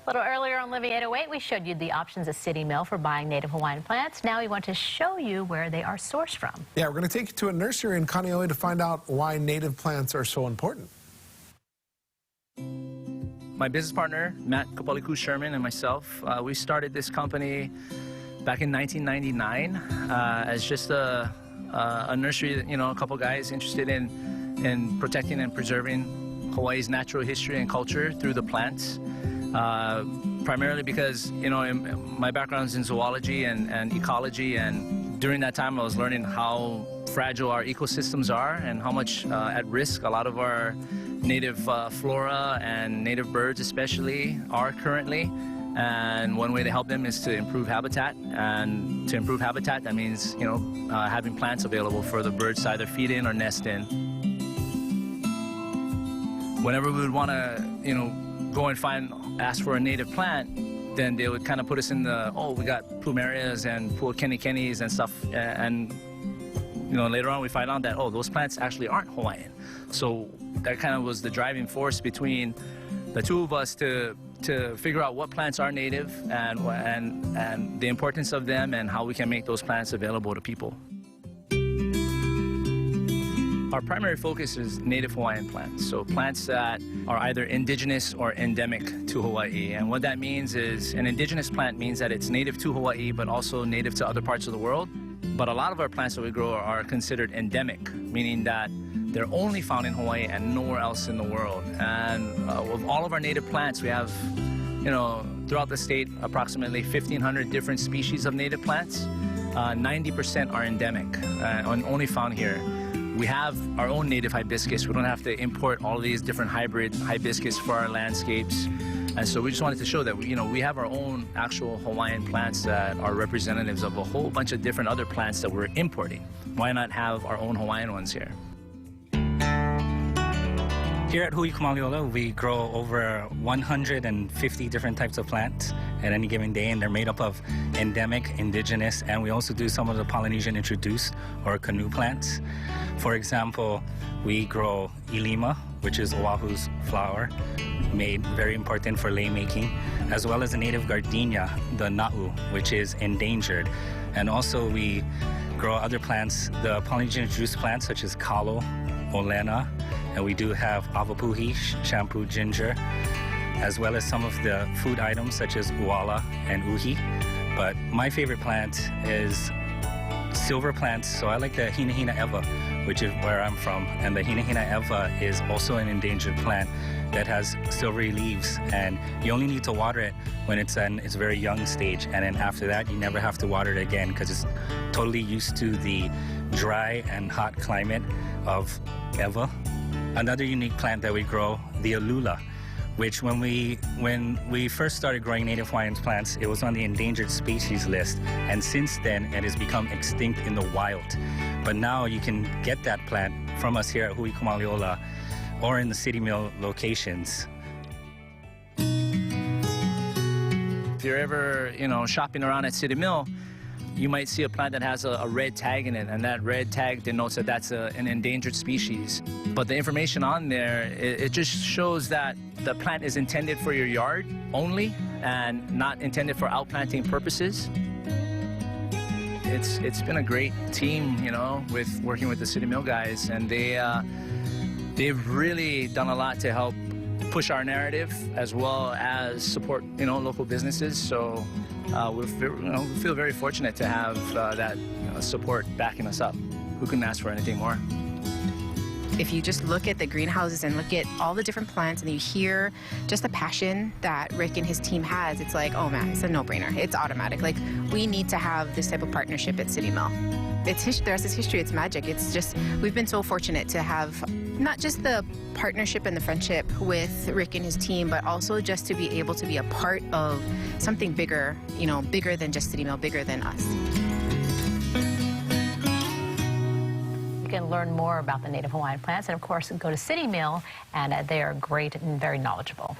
A little earlier on Living 808, we showed you the options at City Mill for buying Native Hawaiian plants. Now we want to show you where they are sourced from. Yeah, we're going to take you to a nursery in Kaneohe to find out why native plants are so important. My business partner, Matt Kapaliku Sherman, and myself, we started this company back in 1999 as just a nursery, a couple guys interested in protecting and preserving Hawaii's natural history and culture through the plants. Primarily because, my background is in zoology and ecology, and during that time I was learning how fragile our ecosystems are and how much at risk a lot of our native flora and native birds especially are currently. And one way to help them is to improve habitat, and to improve habitat, that means, having plants available for the birds to either feed in or nest in. Whenever we would want to, go and ask for a native plant, then they would kind of put us in the, we got plumerias and OKINISHIs and stuff, and later on we find out that, those plants actually aren't Hawaiian. So that kind of was the driving force between the two of us to figure out what plants are native and the importance of them and how we can make those plants available to people. Our primary focus is native Hawaiian plants, so plants that are either indigenous or endemic to Hawaii. And what that means is an indigenous plant means that it's native to Hawaii but also native to other parts of the world. But a lot of our plants that we grow are considered endemic, meaning that they're only found in Hawaii and nowhere else in the world. And of all of our native plants, we have, throughout the state, approximately 1,500 different species of native plants. 90% are endemic and only found here. We have our own native hibiscus. We don't have to import all these different hybrid hibiscus for our landscapes. And so we just wanted to show that, we have our own actual Hawaiian plants that are representatives of a whole bunch of different other plants that we're importing. Why not have our own Hawaiian ones here? Here at Hui Ku Maoli Ola, we grow over 150 different types of plants at any given day, and they're made up of endemic, indigenous, and we also do some of the Polynesian introduced or canoe plants. For example, we grow ilima, which is Oahu's flower, made very important for lei making, as well as a native gardenia, the na'u, which is endangered. And also we grow other plants, the Polynesian introduced plants such as kalo, olena, and we do have avapuhi, shampoo ginger, as well as some of the food items such as uala and uhi. But my favorite plant is silver plants, so I like the Hinahina eva, which is where I'm from. And the Hinahina eva is also an endangered plant that has silvery leaves, and you only need to water it when it's in its very young stage, and then after that you never have to water it again because it's totally used to the dry and hot climate of Eva. Another unique plant that we grow, the alula, which when we first started growing native Hawaiian plants, it was on the endangered species list, and since then it has become extinct in the wild. But now you can get that plant from us here at Hui Ku Maoli Ola or in the City Mill locations. If you're ever, shopping around at City Mill, you might see a plant that has a red tag in it, and that red tag denotes that that's an endangered species. But the information on there, it just shows that the plant is intended for your yard only and not intended for outplanting purposes. It's been a great team, with working with the City Mill guys, and they've really done a lot to help push our narrative as well as support, local businesses. So we feel very fortunate to have that support backing us up. Who couldn't ask for anything more? If you just look at the greenhouses and look at all the different plants and you hear just the passion that Rick and his team has, it's like, oh man, it's a no-brainer. It's automatic. Like, we need to have this type of partnership at City Mill. There's this history, it's magic. It's just, we've been so fortunate to have not just the partnership and the friendship with Rick and his team, but also just to be able to be a part of something bigger, bigger than just City Mill, bigger than us. You can learn more about the Native Hawaiian plants and, of course, go to City Mill, and they are great and very knowledgeable.